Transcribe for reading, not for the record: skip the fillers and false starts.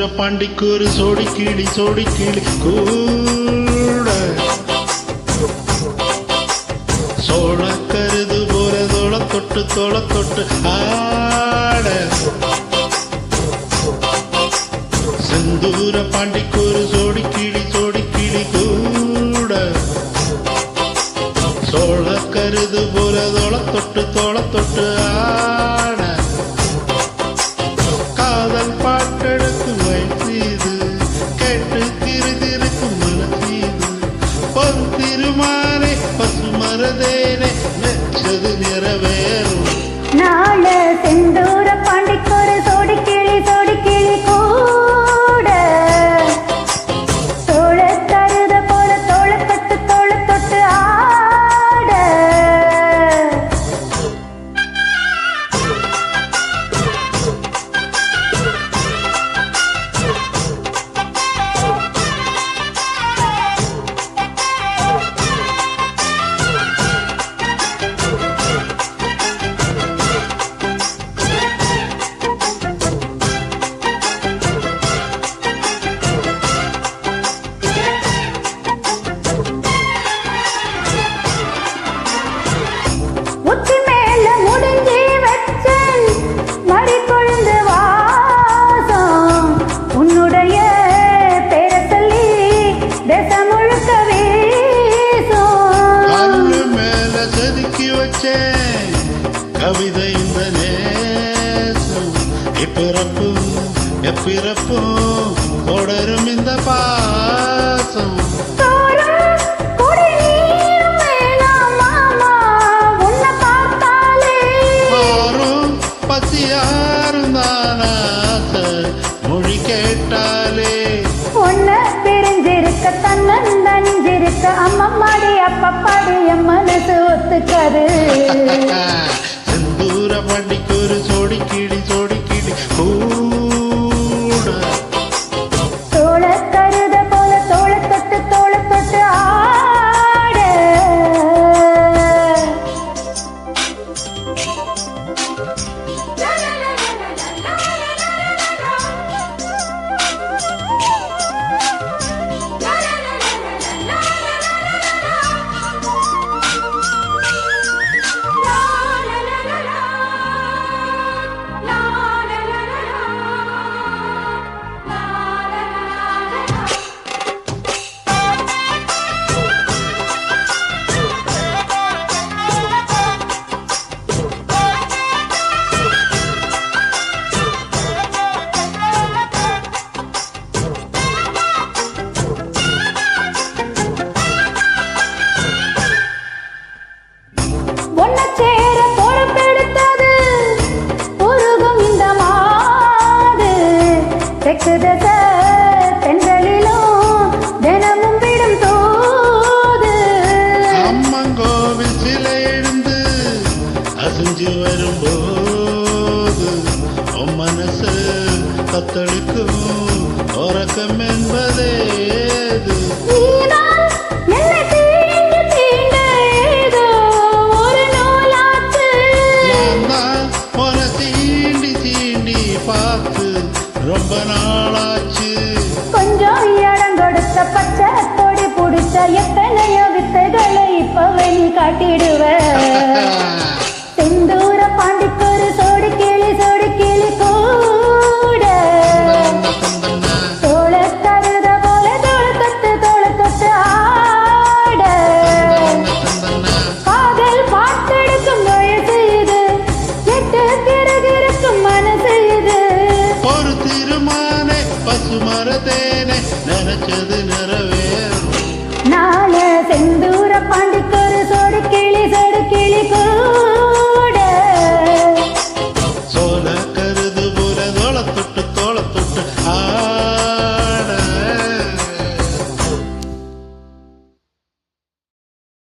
பாண்டிக்கு ஒரு சோடி கிளி கூட சோழ கருது போற தோள தொட்டு ஆட செந்தூர பாண்டிக்கு ஒரு சோடி கிளி கூட சோழ கருது போற தோள தொட்டு ஆட காதல் பாட்டெடுக்கும் வயசீது கேட்டு கிருக்கும் மனசீது பொன் திருமாலை பசுமரதேனே மெச்சது நிறைவேறும் நாள செந்தூர பாண்டிக்கொரு சோடி கிளி கூட தோள கருத போல தோள தொட்டு ஆட கவிதை இந்த நேசம் எப்பிறப்பும் தொடரும் இந்த பாசம் பசியாரும் தானாச மொழி கேட்டாலே ஒன்ன பிரிஞ்சிருக்க தன்னஞ்சிருக்க அம்மம்மாடி அப்பப்பாடி என் மனசு ஒத்துக்காது செந்தூர பாண்டிக்கு ஒரு சோடி கிளி கூட தோள கருத போல தோள தொட்டு ஆட தினமும் விடும் தோது அம்மங்கோவில் சிலை எழுந்து அசைஞ்சு வரும்போது மனசு கத்தளிக்கும் உறக்கம் என்பதேது பார்த்து ரொம்ப நாளாச்சு கொஞ்சம் இடம் கொடுத்த பச்சை கொடி பிடிச்ச எத்தனையோ வித்தைகளை இப்பவே நீ காட்டிடுவ செந்தூர பாண்டிக்கொரு சோடி கிளி கூட தோள கருத போல தோள தொட்டு ஆட காதல் பாட்டெடுக்கும் வயசு இது எட்டு கிருக்கும் மனசு இது ஒரு திருமானை பசுமரதேனே நினைச்சது நிறைவேறும் நாள செந்து